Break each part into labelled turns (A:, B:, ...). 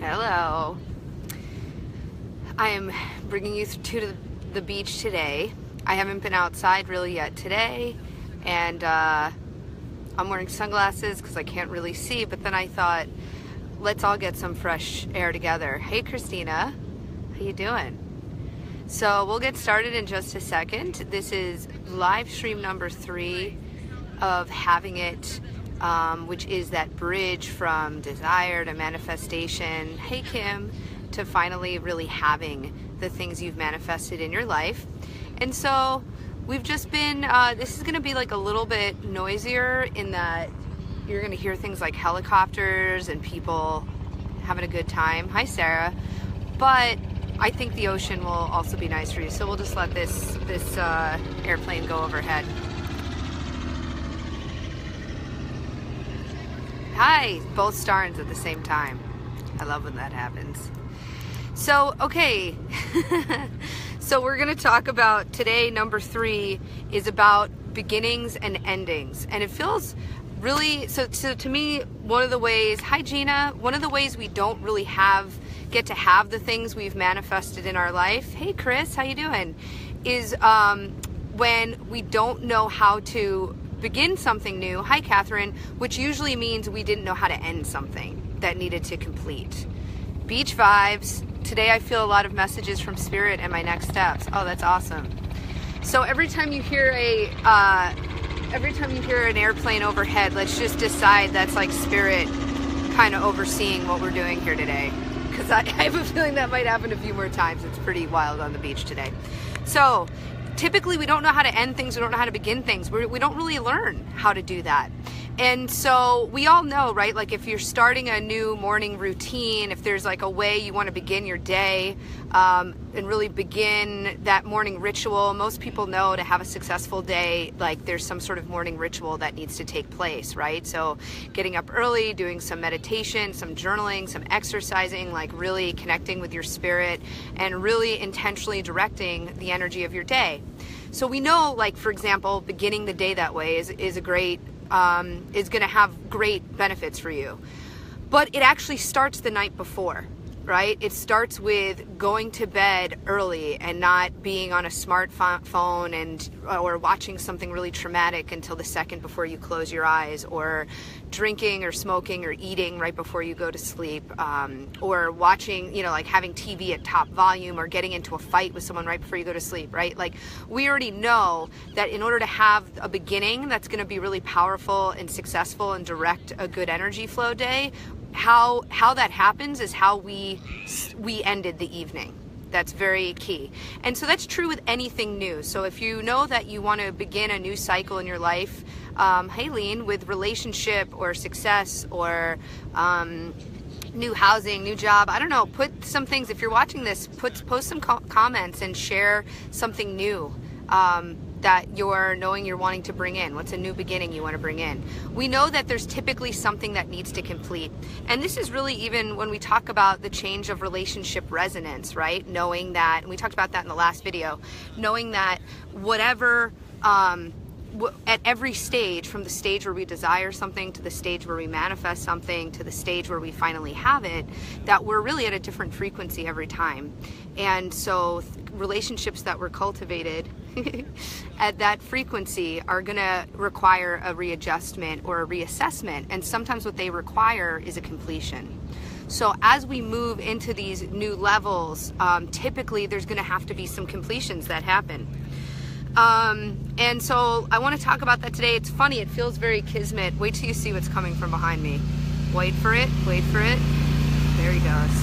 A: Hello. I am bringing you to the beach today. I haven't been outside really yet today, and I'm wearing sunglasses because I can't really see, but then I thought, let's all get some fresh air together. Hey Christina, how you doing? So we'll get started in just a second. This is live stream number 3 of Having It, which is that bridge from desire to manifestation, hey Kim, to finally really having the things you've manifested in your life. And so we've just been, this is going to be like a little bit noisier in that you're going to hear things like helicopters and people having a good time. Hi Sarah. But I think the ocean will also be nice for you. So we'll just let this airplane go overhead. Hi, both starns at the same time. I love when that happens. So, okay. So we're going to talk about today, number 3 is about beginnings and endings. And it feels really, so to me, one of the ways, hi Gina, one of the ways we don't really get to have the things we've manifested in our life, hey Chris, how you doing, is when we don't know how to begin something new, hi Catherine, which usually means we didn't know how to end something that needed to complete. Beach vibes. Today I feel a lot of messages from spirit and my next steps. Oh, that's awesome. So every time you hear an airplane overhead, let's just decide that's like spirit kind of overseeing what we're doing here today. Because I have a feeling that might happen a few more times. It's pretty wild on the beach today. So typically we don't know how to end things, we don't know how to begin things. We don't really learn how to do that. And so we all know, right? Like if you're starting a new morning routine, if there's like a way you want to begin your day and really begin that morning ritual, most people know to have a successful day, like there's some sort of morning ritual that needs to take place, right? So getting up early, doing some meditation, some journaling, some exercising, like really connecting with your spirit and really intentionally directing the energy of your day. So we know, like for example, beginning the day that way is a great is going to have great benefits for you. But it actually starts the night before, right? It starts with going to bed early and not being on a smartphone or watching something really traumatic until the second before you close your eyes, or drinking or smoking or eating right before you go to sleep, or watching, like having TV at top volume, or getting into a fight with someone right before you go to sleep, right? Like we already know that in order to have a beginning that's going to be really powerful and successful and direct a good energy flow day, how that happens is how we ended the evening. That's very key. And so that's true with anything new. So if you know that you want to begin a new cycle in your life, Haylene, with relationship or success or new housing, new job, I don't know, put some things, if you're watching this, post some comments and share something new that you're wanting to bring in. What's a new beginning you want to bring in? We know that there's typically something that needs to complete. And this is really even when we talk about the change of relationship resonance, right? Knowing that, and we talked about that in the last video, knowing that whatever, at every stage, from the stage where we desire something to the stage where we manifest something to the stage where we finally have it, that we're really at a different frequency every time. And so relationships that were cultivated at that frequency are going to require a readjustment or a reassessment, and sometimes what they require is a completion. So as we move into these new levels, typically there's going to have to be some completions that happen. And so I want to talk about that today. It's funny, it feels very kismet. Wait till you see what's coming from behind me. Wait for it, wait for it. There he goes.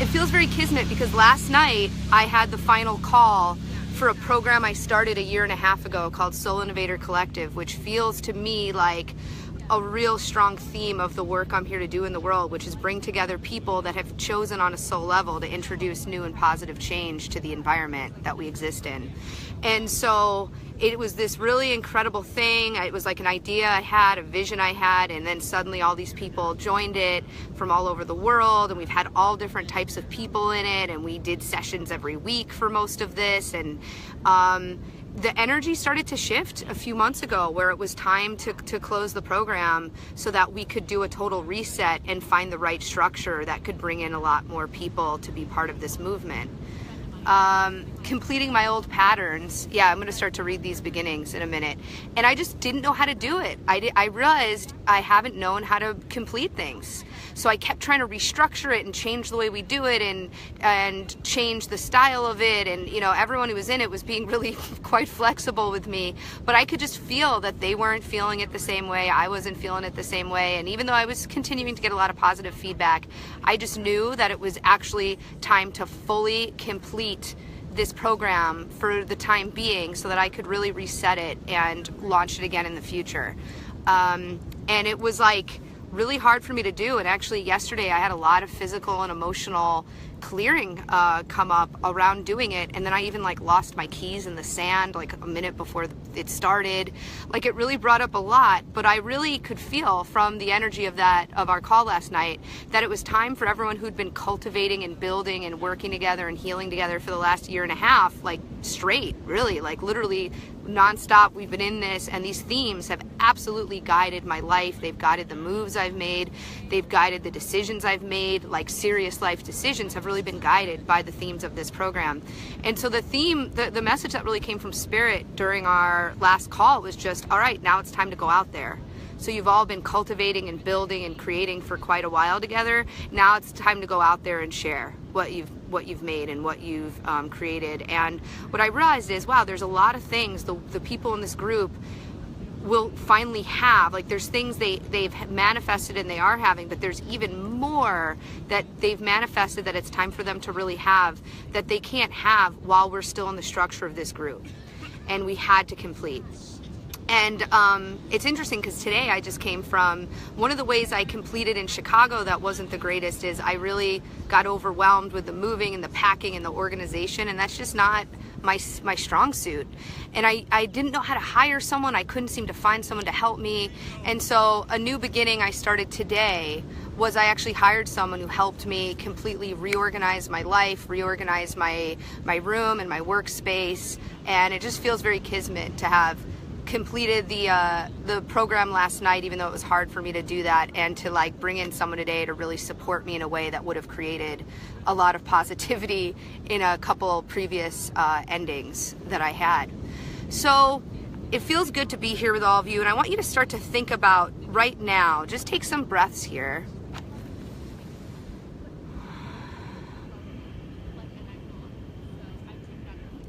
A: It feels very kismet because last night I had the final call for a program I started 1.5 years ago called Soul Innovator Collective, which feels to me like a real strong theme of the work I'm here to do in the world, which is bring together people that have chosen on a soul level to introduce new and positive change to the environment that we exist in. And so it was this really incredible thing. It was like an idea I had, a vision I had, and then suddenly all these people joined it from all over the world, and we've had all different types of people in it, and we did sessions every week for most of this, and the energy started to shift a few months ago where it was time to close the program so that we could do a total reset and find the right structure that could bring in a lot more people to be part of this movement. Completing my old patterns. Yeah, I'm going to start to read these beginnings in a minute. And I just didn't know how to do it. I realized I haven't known how to complete things. So I kept trying to restructure it and change the way we do it and change the style of it. And, you know, everyone who was in it was being really quite flexible with me. But I could just feel that they weren't feeling it the same way. I wasn't feeling it the same way. And even though I was continuing to get a lot of positive feedback, I just knew that it was actually time to fully complete this program for the time being so that I could really reset it and launch it again in the future. And it was like really hard for me to do. And actually yesterday I had a lot of physical and emotional clearing come up around doing it. And then I even like lost my keys in the sand like a minute before it started. Like it really brought up a lot, but I really could feel from the energy of our call last night that it was time for everyone who'd been cultivating and building and working together and healing together for the last year and a half, like straight, really, like literally nonstop. We've been in this, and these themes have absolutely guided my life. They've guided the moves I've made. They've guided the decisions I've made. Like serious life decisions have really been guided by the themes of this program. And so the theme, the message that really came from Spirit during our last call was just, all right, now it's time to go out there. So you've all been cultivating and building and creating for quite a while together. Now it's time to go out there and share what you've made and what you've created. And what I realized is, wow, there's a lot of things the people in this group will finally have. Like there's things they've manifested and they are having, but there's even more that they've manifested that it's time for them to really have that they can't have while we're still in the structure of this group. And we had to complete. And it's interesting because today I just came from one of the ways I completed in Chicago that wasn't the greatest is I really got overwhelmed with the moving and the packing and the organization, and that's just not my strong suit. And I didn't know how to hire someone. I couldn't seem to find someone to help me. And so a new beginning I started today was I actually hired someone who helped me completely reorganize my life, reorganize my room and my workspace. And it just feels very kismet to have completed the program last night, even though it was hard for me to do that, and to like bring in someone today to really support me in a way that would have created a lot of positivity in a couple previous endings that I had. So it feels good to be here with all of you, and I want you to start to think about right now, just take some breaths here.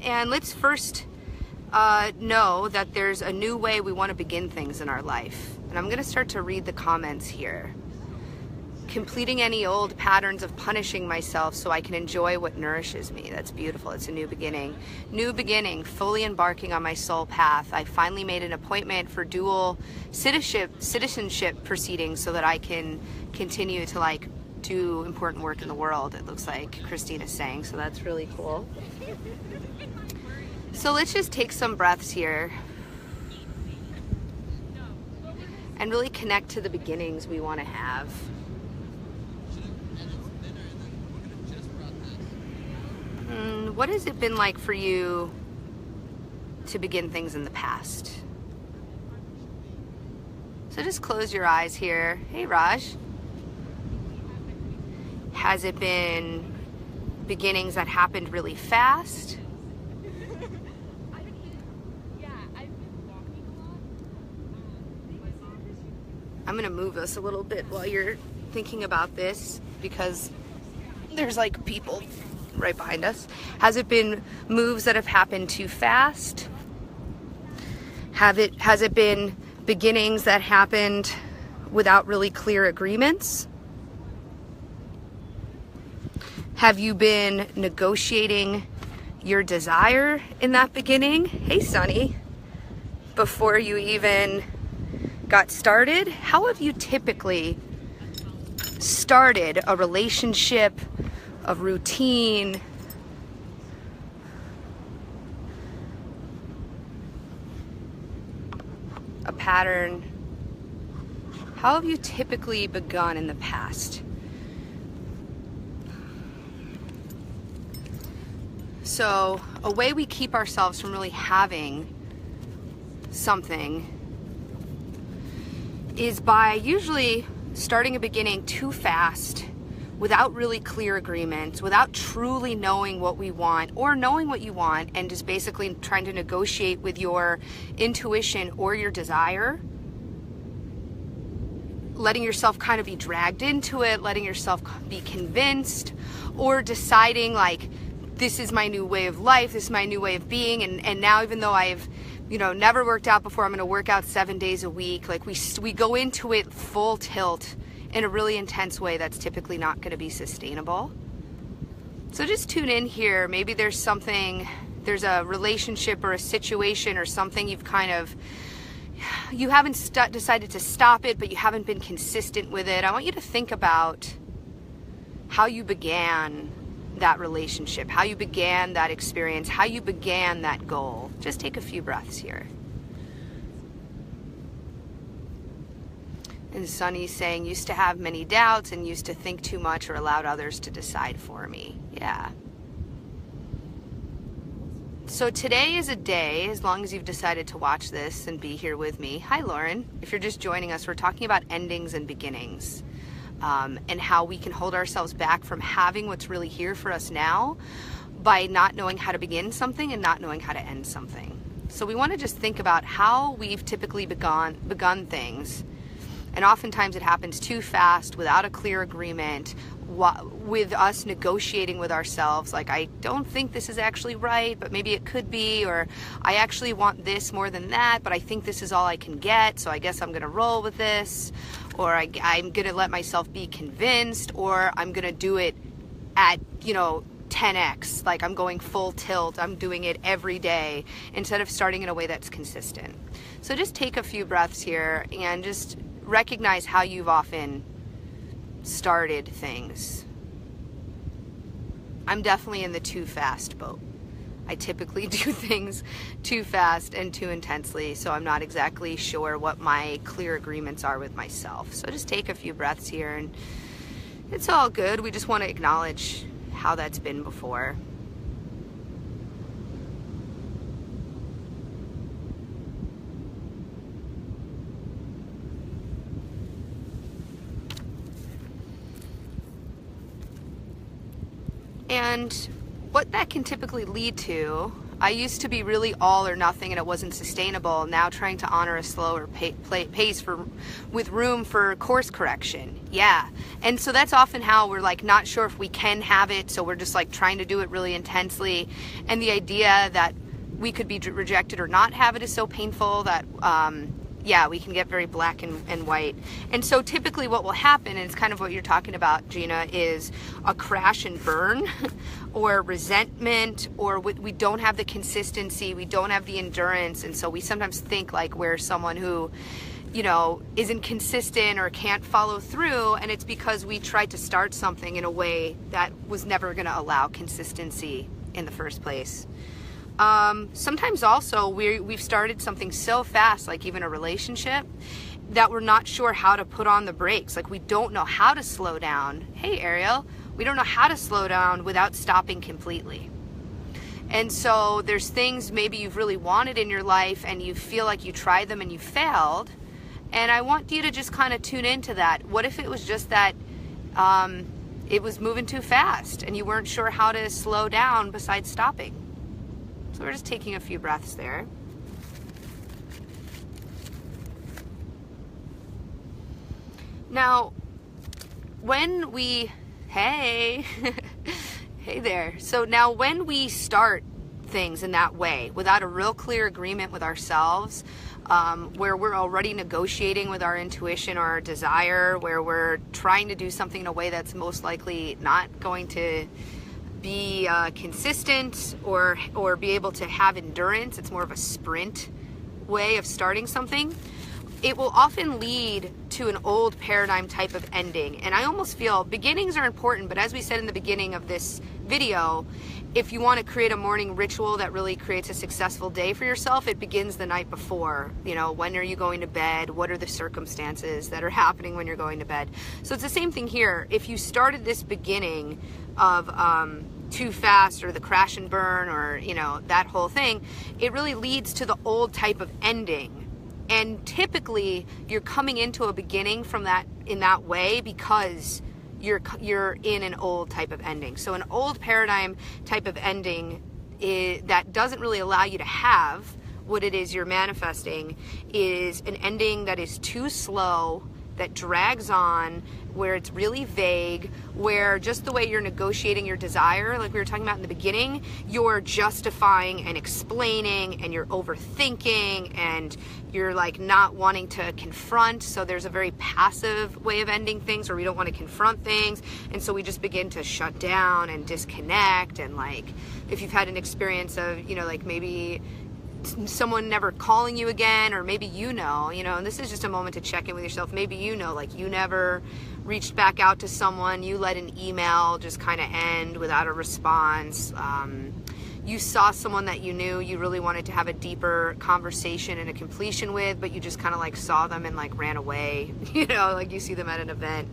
A: And let's first know that there's a new way we want to begin things in our life. And I'm going to start to read the comments here. Completing any old patterns of punishing myself so I can enjoy what nourishes me. That's beautiful. It's a new beginning. New beginning, fully embarking on my soul path. I finally made an appointment for dual citizenship proceedings so that I can continue to like do important work in the world, it looks like Christina's saying. So that's really cool. So let's just take some breaths here and really connect to the beginnings we want to have. What has it been like for you to begin things in the past? So just close your eyes here. Hey, Raj. Has it been beginnings that happened really fast? I'm gonna move us a little bit while you're thinking about this because there's like people right behind us. Has it been moves that have happened too fast? Has it been beginnings that happened without really clear agreements? Have you been negotiating your desire in that beginning? Hey, Sunny. Before you even got started? How have you typically started a relationship, a routine, a pattern? How have you typically begun in the past? So a way we keep ourselves from really having something is by usually starting a beginning too fast, without really clear agreements, without truly knowing what we want or knowing what you want, and just basically trying to negotiate with your intuition or your desire, letting yourself kind of be dragged into it, letting yourself be convinced, or deciding like, this is my new way of life, this is my new way of being, and now even though I've never worked out before, I'm going to work out 7 days a week. Like we go into it full tilt in a really intense way that's typically not going to be sustainable. So just tune in here. Maybe there's a relationship or a situation or something you haven't decided to stop it, but you haven't been consistent with it. I want you to think about how you began that relationship, how you began that experience, how you began that goal. Just take a few breaths here. And Sunny's saying, used to have many doubts and used to think too much or allowed others to decide for me. Yeah. So today is a day, as long as you've decided to watch this and be here with me. Hi, Lauren. If you're just joining us, we're talking about endings and beginnings, and how we can hold ourselves back from having what's really here for us now by not knowing how to begin something and not knowing how to end something. So we want to just think about how we've typically begun things. And oftentimes it happens too fast, without a clear agreement, with us negotiating with ourselves, like, I don't think this is actually right, but maybe it could be, or I actually want this more than that, but I think this is all I can get, so I guess I'm going to roll with this, or I'm going to let myself be convinced, or I'm going to do it at, 10x, like I'm going full tilt, I'm doing it every day, instead of starting in a way that's consistent. So just take a few breaths here and just recognize how you've often started things. I'm definitely in the too fast boat. I typically do things too fast and too intensely, so I'm not exactly sure what my clear agreements are with myself. So just take a few breaths here, and it's all good. We just want to acknowledge how that's been before. And what that can typically lead to, I used to be really all or nothing and it wasn't sustainable. Now trying to honor a slower pace with room for course correction. Yeah. And so that's often how we're like not sure if we can have it, so we're just like trying to do it really intensely. And the idea that we could be rejected or not have it is so painful that yeah, we can get very black and white. And so typically what will happen, and it's kind of what you're talking about, Gina, is a crash and burn or resentment, or we don't have the consistency, we don't have the endurance. And so we sometimes think like we're someone who, isn't consistent or can't follow through. And it's because we tried to start something in a way that was never going to allow consistency in the first place. Sometimes also we've started something so fast, like even a relationship, that we're not sure how to put on the brakes. Like we don't know how to slow down. Hey, Ariel, we don't know how to slow down without stopping completely. And so there's things maybe you've really wanted in your life and you feel like you tried them and you failed. And I want you to just kind of tune into that. What if it was just that it was moving too fast and you weren't sure how to slow down besides stopping? So we're just taking a few breaths there. Now, when we, hey there. So now when we start things in that way, without a real clear agreement with ourselves, where we're already negotiating with our intuition or our desire, where we're trying to do something in a way that's most likely not going to be consistent or be able to have endurance, it's more of a sprint way of starting something, it will often lead to an old paradigm type of ending. And I almost feel beginnings are important, but as we said in the beginning of this video, if you want to create a morning ritual that really creates a successful day for yourself, it begins the night before. When are you going to bed? What are the circumstances that are happening when you're going to bed? So it's the same thing here. If you started this beginning of too fast, or the crash and burn, or, you know, that whole thing, it really leads to the old type of ending. And typically you're coming into a beginning from that, in that way, because you're in an old type of ending. So an old paradigm type of ending that doesn't really allow you to have what it is you're manifesting is an ending that is too slow, that drags on, where it's really vague, where just the way you're negotiating your desire, like we were talking about in the beginning, you're justifying and explaining, and you're overthinking, and you're like not wanting to confront. So there's a very passive way of ending things, where we don't want to confront things, and so we just begin to shut down and disconnect. And like, if you've had an experience of, you know, like maybe someone never calling you again, or maybe you know, and this is just a moment to check in with yourself. Maybe you know, like, you never reached back out to someone, you let an email just kind of end without a response. You saw someone that you knew you really wanted to have a deeper conversation and a completion with, but you just kind of like saw them and like ran away, like you see them at an event.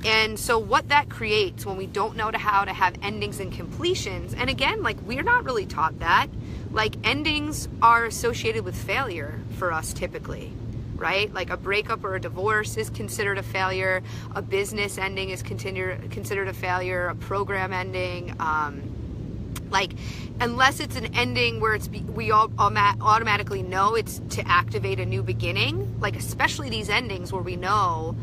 A: And so what that creates when we don't know how to have endings and completions, and again, like, we're not really taught that. Like, endings are associated with failure for us typically, right? Like a breakup or a divorce is considered a failure. A business ending is considered a failure. A program ending, like, unless it's an ending where we all automatically know it's to activate a new beginning, like especially these endings where we know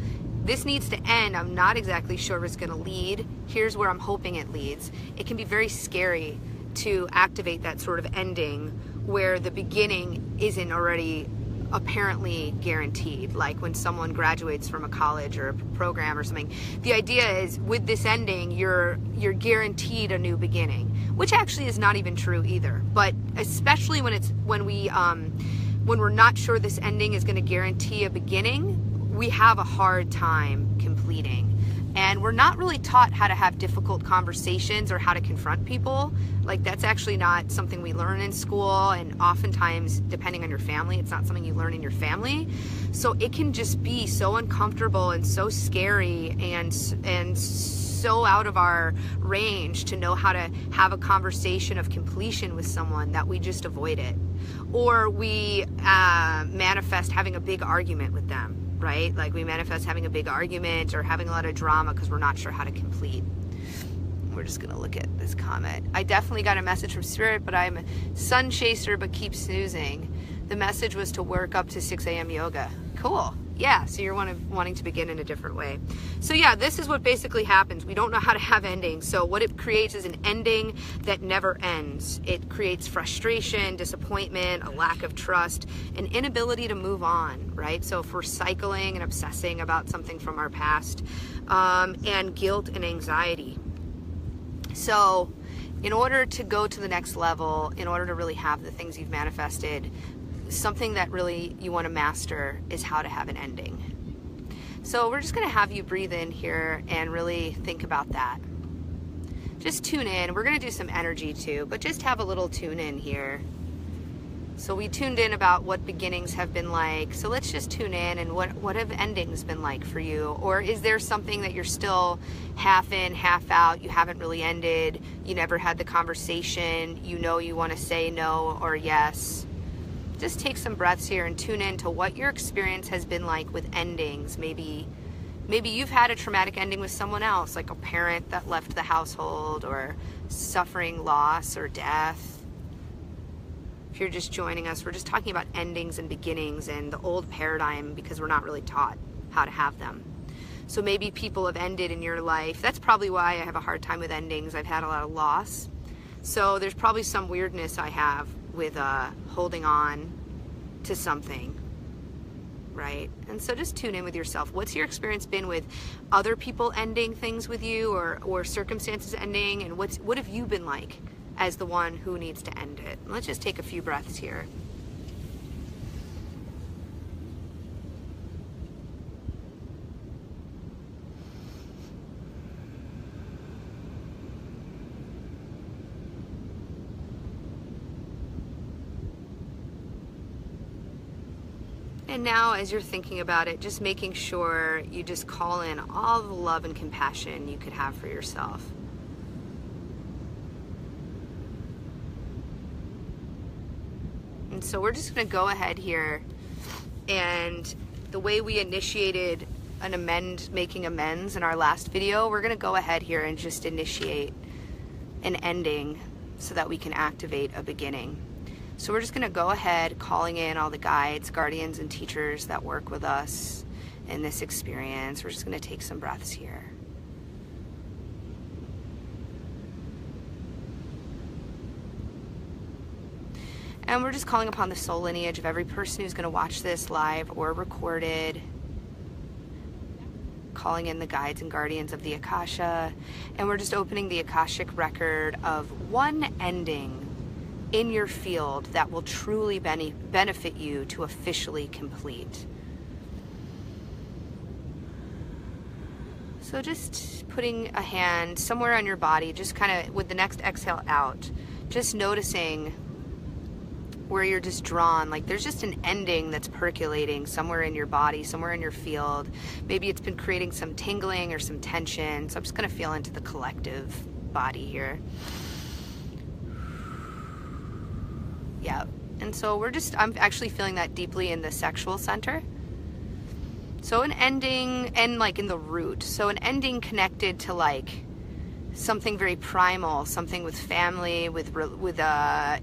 A: this needs to end, I'm not exactly sure where it's going to lead, here's where I'm hoping it leads. It can be very scary to activate that sort of ending where the beginning isn't already apparently guaranteed, like when someone graduates from a college or a program or something. The idea is, with this ending, you're guaranteed a new beginning, which actually is not even true either. But especially when we're not sure this ending is going to guarantee a beginning, we have a hard time completing. And we're not really taught how to have difficult conversations or how to confront people. Like, that's actually not something we learn in school, and oftentimes, depending on your family, it's not something you learn in your family. So it can just be so uncomfortable and so scary and so out of our range to know how to have a conversation of completion with someone that we just avoid it. Or we manifest having a big argument with them. Right? Like, we manifest having a big argument or having a lot of drama because we're not sure how to complete. We're just going to look at this comment. I definitely got a message from Spirit, but I'm a sun chaser but keep snoozing. The message was to work up to 6 a.m. yoga. Cool. Yeah, so you're wanting to begin in a different way. So yeah, this is what basically happens. We don't know how to have endings. So what it creates is an ending that never ends. It creates frustration, disappointment, a lack of trust, an inability to move on, right? So if we're cycling and obsessing about something from our past, and guilt and anxiety. So in order to go to the next level, in order to really have the things you've manifested, something that really you want to master is how to have an ending. So we're just going to have you breathe in here and really think about that. Just tune in. We're going to do some energy too, but just have a little tune in here. So we tuned in about what beginnings have been like. So let's just tune in, and what have endings been like for you? Or is there something that you're still half in, half out, you haven't really ended, you never had the conversation, you want to say no or yes? Just take some breaths here and tune in to what your experience has been like with endings. Maybe you've had a traumatic ending with someone else, like a parent that left the household, or suffering loss or death. If you're just joining us, we're just talking about endings and beginnings and the old paradigm, because we're not really taught how to have them. So maybe people have ended in your life. That's probably why I have a hard time with endings. I've had a lot of loss. So there's probably some weirdness I have with holding on to something, right? And so just tune in with yourself. What's your experience been with other people ending things with you, or circumstances ending, and what have you been like as the one who needs to end it? Let's just take a few breaths here. And now, as you're thinking about it, just making sure you just call in all the love and compassion you could have for yourself. And so we're just going to go ahead here, and the way we initiated making amends in our last video, we're going to go ahead here and just initiate an ending so that we can activate a beginning. So we're just going to go ahead calling in all the guides, guardians, and teachers that work with us in this experience. We're just going to take some breaths here. And we're just calling upon the soul lineage of every person who's going to watch this live or recorded, calling in the guides and guardians of the Akasha, and we're just opening the Akashic record of one ending in your field that will truly benefit you to officially complete. So just putting a hand somewhere on your body, just kind of with the next exhale out, just noticing where you're just drawn, like there's just an ending that's percolating somewhere in your body, somewhere in your field. Maybe it's been creating some tingling or some tension. So I'm just gonna feel into the collective body here. Yeah, and so I'm actually feeling that deeply in the sexual center. So an ending, and like in the root. So an ending connected to like something very primal, something with family, with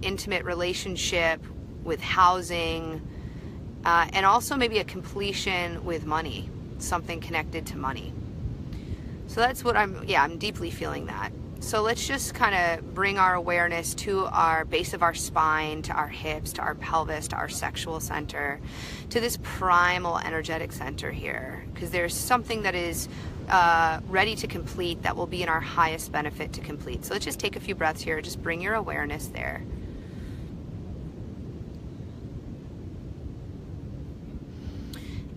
A: intimate relationship, with housing, and also maybe a completion with money, something connected to money. So that's what I'm deeply feeling that. So let's just kind of bring our awareness to our base of our spine, to our hips, to our pelvis, to our sexual center, to this primal energetic center here, because there's something that is ready to complete that will be in our highest benefit to complete. So let's just take a few breaths here. Just bring your awareness there.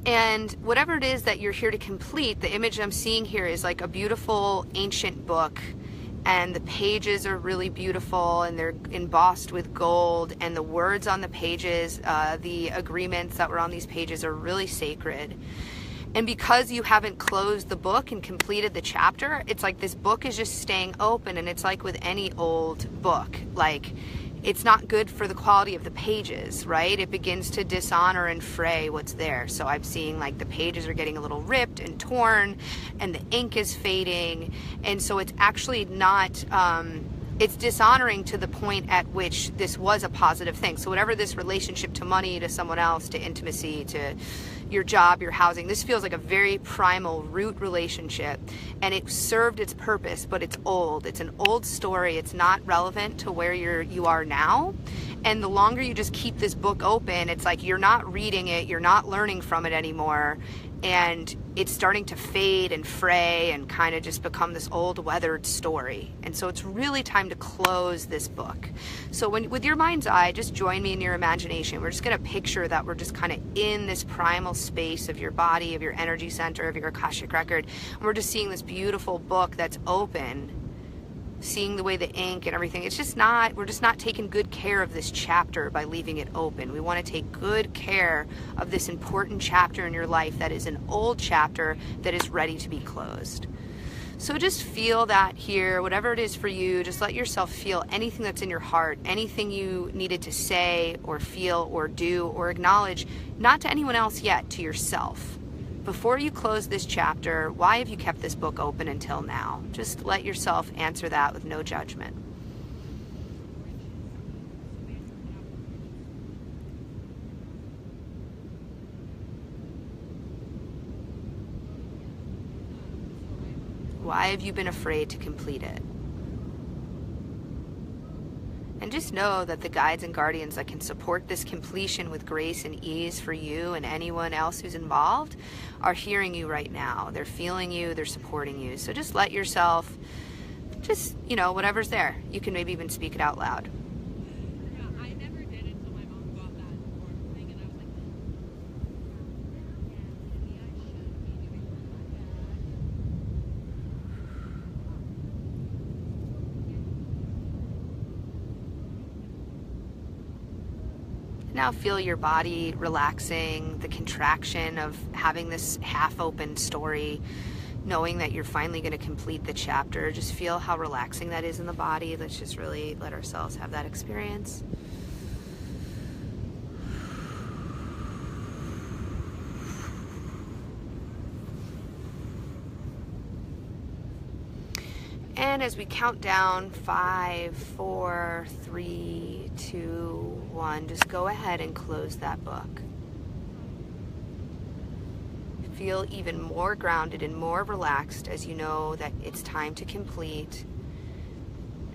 A: And whatever it is that you're here to complete, the image I'm seeing here is like a beautiful ancient book, and the pages are really beautiful and they're embossed with gold, and the words on the pages, the agreements that were on these pages are really sacred. And because you haven't closed the book and completed the chapter, it's like this book is just staying open. And it's like with any old book, like it's not good for the quality of the pages, right? It begins to dishonor and fray what's there. So I'm seeing like the pages are getting a little ripped and torn, and the ink is fading. And so it's actually not, it's dishonoring to the point at which this was a positive thing. So whatever this relationship to money, to someone else, to intimacy, to your job, your housing, this feels like a very primal root relationship, and it served its purpose, but it's old. It's an old story. It's not relevant to where you are now. And the longer you just keep this book open, it's like you're not reading it, you're not learning from it anymore, and it's starting to fade and fray and kind of just become this old weathered story. And so it's really time to close this book. So with your mind's eye, just join me in your imagination. We're just going to picture that we're just kind of in this primal space of your body, of your energy center, of your Akashic record, and we're just seeing this beautiful book that's open, seeing the way the ink and everything. It's just not, we're just not taking good care of this chapter by leaving it open. We want to take good care of this important chapter in your life that is an old chapter that is ready to be closed. So just feel that here, whatever it is for you, just let yourself feel anything that's in your heart, anything you needed to say or feel or do or acknowledge, not to anyone else yet, to yourself. Before you close this chapter, why have you kept this book open until now? Just let yourself answer that with no judgment. Why have you been afraid to complete it? And just know that the guides and guardians that can support this completion with grace and ease for you and anyone else who's involved are hearing you right now. They're feeling you, they're supporting you. So just let yourself, just, whatever's there. You can maybe even speak it out loud.
B: Yeah, I never did it until my mom got that board thing, and I was like, maybe I should be doing
A: Now feel your body relaxing, the contraction of having this half-open story, knowing that you're finally going to complete the chapter. Just feel how relaxing that is in the body. Let's just really let ourselves have that experience. And as we count down, 5, 4, 3, 2, 1, just go ahead and close that book. Feel even more grounded and more relaxed as you know that it's time to complete,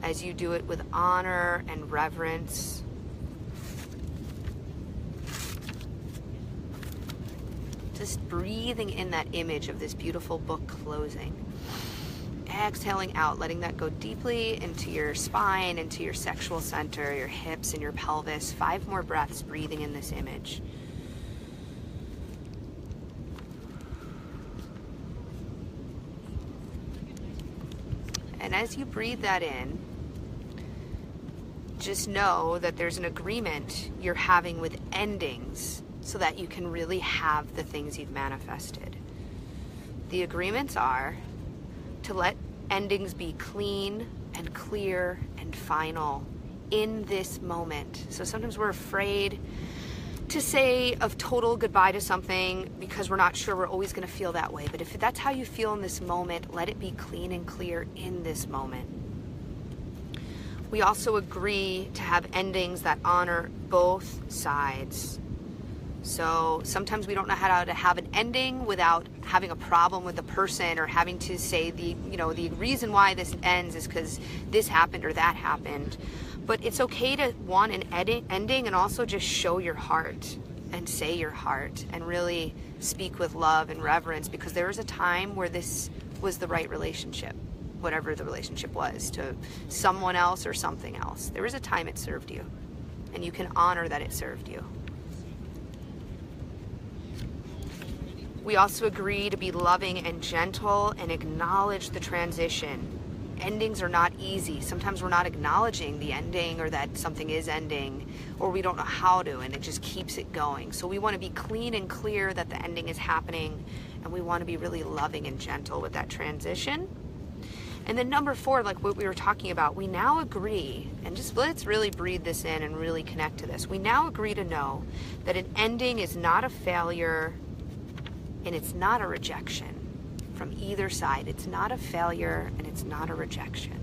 A: as you do it with honor and reverence. Just breathing in that image of this beautiful book closing. Exhaling out, letting that go deeply into your spine, into your sexual center, your hips and your pelvis. 5 more breaths breathing in this image. And as you breathe that in, just know that there's an agreement you're having with endings so that you can really have the things you've manifested. The agreements are to let endings be clean and clear and final in this moment. So sometimes we're afraid to say a total goodbye to something because we're not sure we're always going to feel that way. But if that's how you feel in this moment, let it be clean and clear in this moment. We also agree to have endings that honor both sides. So sometimes we don't know how to have an ending without having a problem with the person, or having to say the reason why this ends is because this happened or that happened. But it's okay to want an ending and also just show your heart and say your heart and really speak with love and reverence, because there was a time where this was the right relationship, whatever the relationship was, to someone else or something else. There was a time it served you, and you can honor that it served you. We also agree to be loving and gentle and acknowledge the transition. Endings are not easy. Sometimes we're not acknowledging the ending, or that something is ending, or we don't know how to, and it just keeps it going. So we want to be clean and clear that the ending is happening, and we want to be really loving and gentle with that transition. And then number 4, like what we were talking about, we now agree, and just let's really breathe this in and really connect to this. We now agree to know that an ending is not a failure, and it's not a rejection from either side. It's not a failure and it's not a rejection.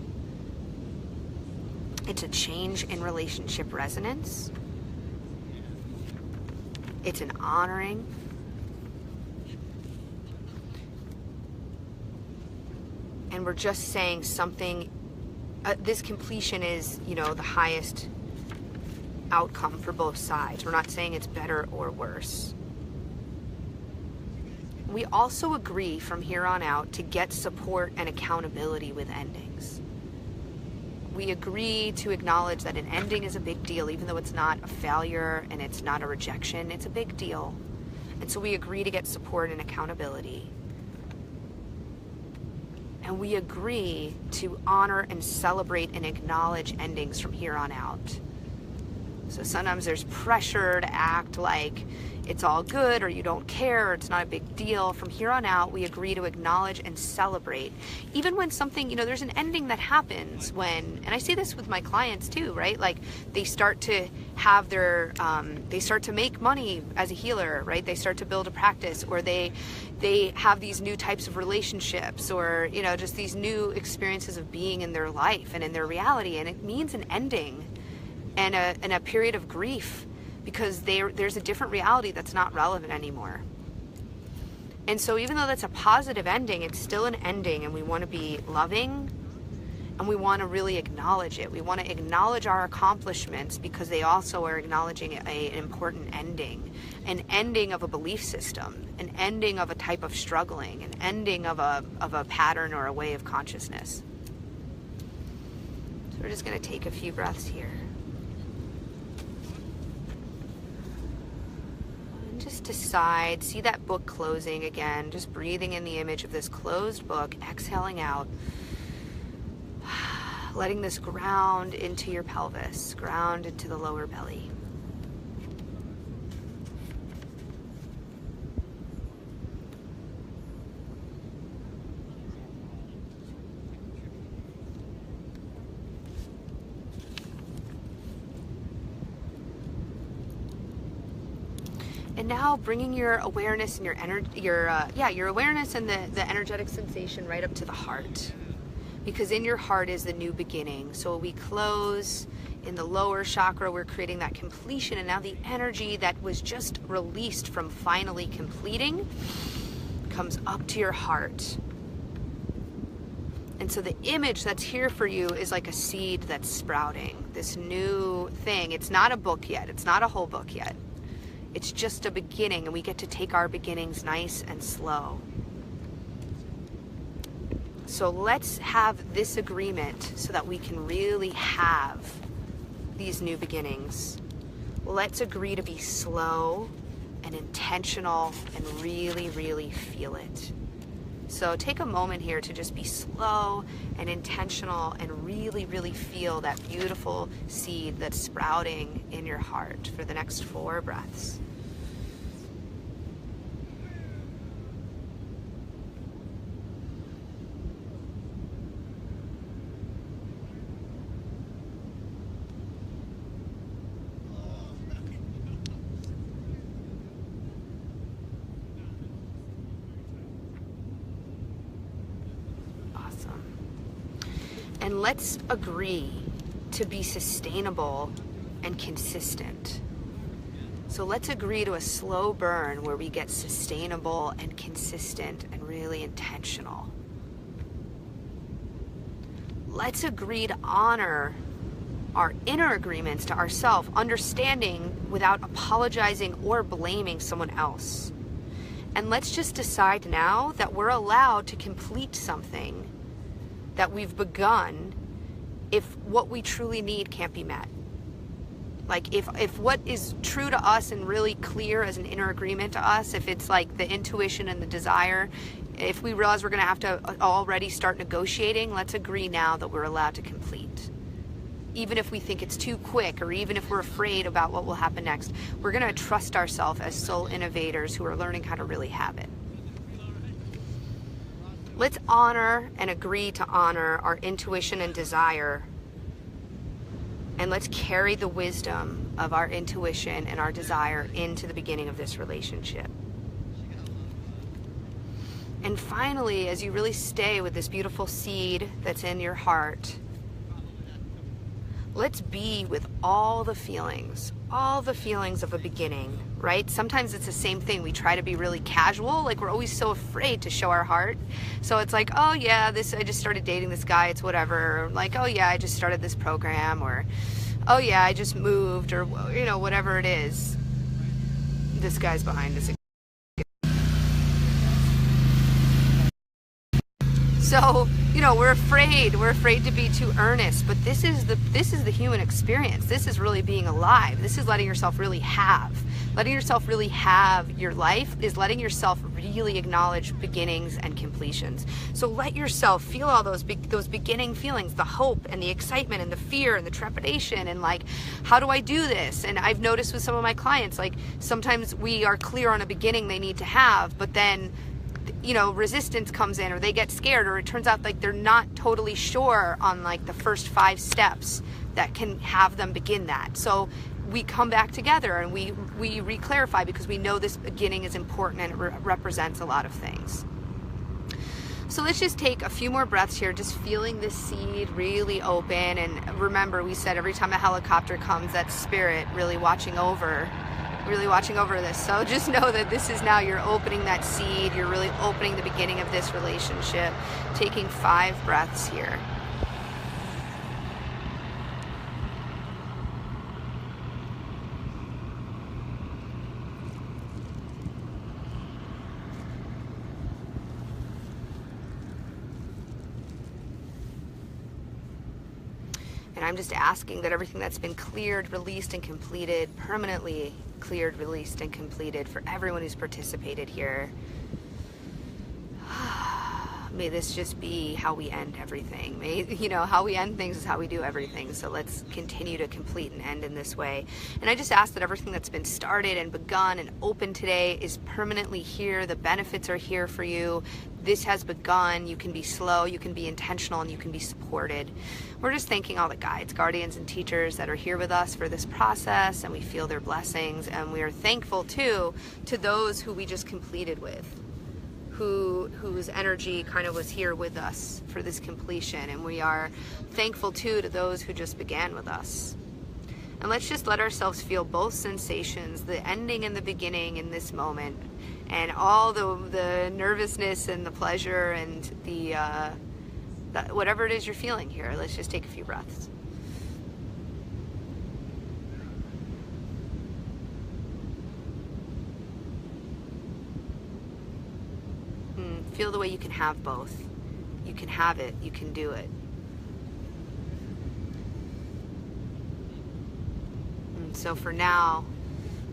A: It's a change in relationship resonance. It's an honoring. And we're just saying something, this completion is, the highest outcome for both sides. We're not saying it's better or worse. We also agree from here on out to get support and accountability with endings. We agree to acknowledge that an ending is a big deal, even though it's not a failure and it's not a rejection, it's a big deal. And so we agree to get support and accountability. And we agree to honor and celebrate and acknowledge endings from here on out. So sometimes there's pressure to act like it's all good, or you don't care, or it's not a big deal. From here on out, we agree to acknowledge and celebrate. Even when something, there's an ending that happens when, and I see this with my clients too, right? Like they start to have their, they start to make money as a healer, right? They start to build a practice, or they have these new types of relationships, or, just these new experiences of being in their life and in their reality. And it means an ending and a period of grief, because there's a different reality that's not relevant anymore. And so even though that's a positive ending, it's still an ending, and we want to be loving, and we want to really acknowledge it. We want to acknowledge our accomplishments, because they also are acknowledging an important ending, an ending of a belief system, an ending of a type of struggling, an ending of a pattern or a way of consciousness. So we're just going to take a few breaths here. Just decide, see that book closing again, just breathing in the image of this closed book, exhaling out, letting this ground into your pelvis, ground into the lower belly. And now bringing your awareness and your awareness and the energetic sensation right up to the heart. because in your heart is the new beginning. So we close in the lower chakra, we're creating that completion, and now the energy that was just released from finally completing comes up to your heart. And so the image that's here for you is like a seed that's sprouting, this new thing. It's not a book yet, it's not a whole book yet. It's just a beginning, and we get to take our beginnings nice and slow. So let's have this agreement so that we can really have these new beginnings. Let's agree to be slow and intentional and really, really feel it. So take a moment here to just be slow and intentional and really, really feel that beautiful seed that's sprouting in your heart for the next 4 breaths. And let's agree to be sustainable and consistent. So let's agree to a slow burn where we get sustainable and consistent and really intentional. Let's agree to honor our inner agreements to ourselves, understanding without apologizing or blaming someone else. And let's just decide now that we're allowed to complete something that we've begun if what we truly need can't be met. Like if what is true to us and really clear as an inner agreement to us, if it's like the intuition and the desire, if we realize we're going to have to already start negotiating, let's agree now that we're allowed to complete. Even if we think it's too quick, or even if we're afraid about what will happen next, we're going to trust ourselves as soul innovators who are learning how to really have it. Let's honor and agree to honor our intuition and desire. And let's carry the wisdom of our intuition and our desire into the beginning of this relationship. And finally, as you really stay with this beautiful seed that's in your heart, let's be with all the feelings of a beginning, right? Sometimes it's the same thing. We try to be really casual, like we're always so afraid to show our heart. So it's like, oh yeah, I just started dating this guy, it's whatever. Or like, oh yeah, I just started this program, or oh yeah, I just moved, or you know, whatever it is. This guy's behind us. So, you know, we're afraid to be too earnest, but this is the human experience. This is really being alive. This is letting yourself really have your life, is letting yourself really acknowledge beginnings and completions. So let yourself feel all those beginning feelings, the hope and the excitement and the fear and the trepidation, and like, how do I do this? And I've noticed with some of my clients, like sometimes we are clear on a beginning they need to have, but then, you know, resistance comes in, or they get scared, or it turns out like they're not totally sure on like the first 5 steps that can have them begin that. So we come back together and we re-clarify, because we know this beginning is important and it represents a lot of things. So let's just take a few more breaths here, just feeling this seed really open. And remember, we said every time a helicopter comes, that's spirit really watching over this. So just know that this is now, you're opening that seed, you're really opening the beginning of this relationship. Taking 5 breaths here. And I'm just asking that everything that's been cleared, released, and completed, permanently cleared, released, and completed for everyone who's participated here. May this just be how we end everything. May, you know, how we end things is how we do everything. So let's continue to complete and end in this way. And I just ask that everything that's been started and begun and open today is permanently here. The benefits are here for you. This has begun. You can be slow, you can be intentional, and you can be supported. We're just thanking all the guides, guardians, and teachers that are here with us for this process, and we feel their blessings. And we are thankful too to those who we just completed with, whose energy kind of was here with us for this completion, and we are thankful too to those who just began with us. And let's just let ourselves feel both sensations, the ending and the beginning in this moment, and all the nervousness and the pleasure and the whatever it is you're feeling here. Let's just take a few breaths. Feel the way you can have both. You can have it, you can do it. And so for now,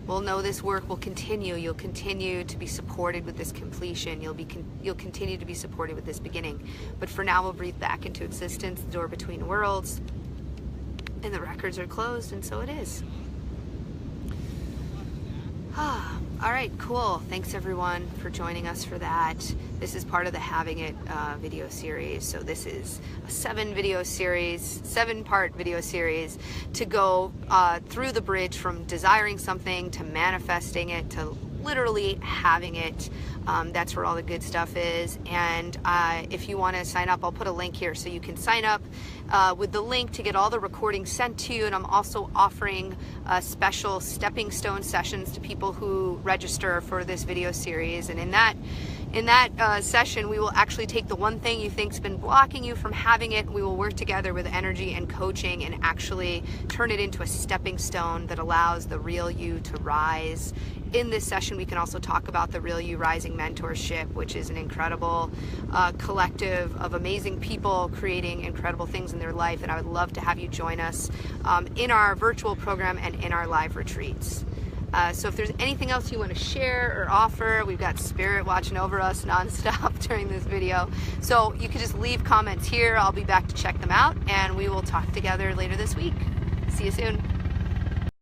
A: we'll know this work will continue. You'll continue to be supported with this completion. You'll continue to be supported with this beginning. But for now, we'll breathe back into existence, the door between worlds, and the records are closed, and so it is. All right, cool. Thanks everyone for joining us for that. This is part of the Having It video series. So this is a 7-part video series to go through the bridge from desiring something to manifesting it to literally having it. That's where all the good stuff is. And if you want to sign up, I'll put a link here so you can sign up with the link to get all the recordings sent to you. And I'm also offering special stepping stone sessions to people who register for this video series. And in that session, we will actually take the one thing you think's been blocking you from having it. We will work together with energy and coaching and actually turn it into a stepping stone that allows the real you to rise. In this session, we can also talk about the Real You Rising Mentorship, which is an incredible collective of amazing people creating incredible things in their life. And I would love to have you join us in our virtual program and in our live retreats. So if there's anything else you want to share or offer, we've got Spirit watching over us nonstop during this video. So you can just leave comments here. I'll be back to check them out, and we will talk together later this week. See you soon.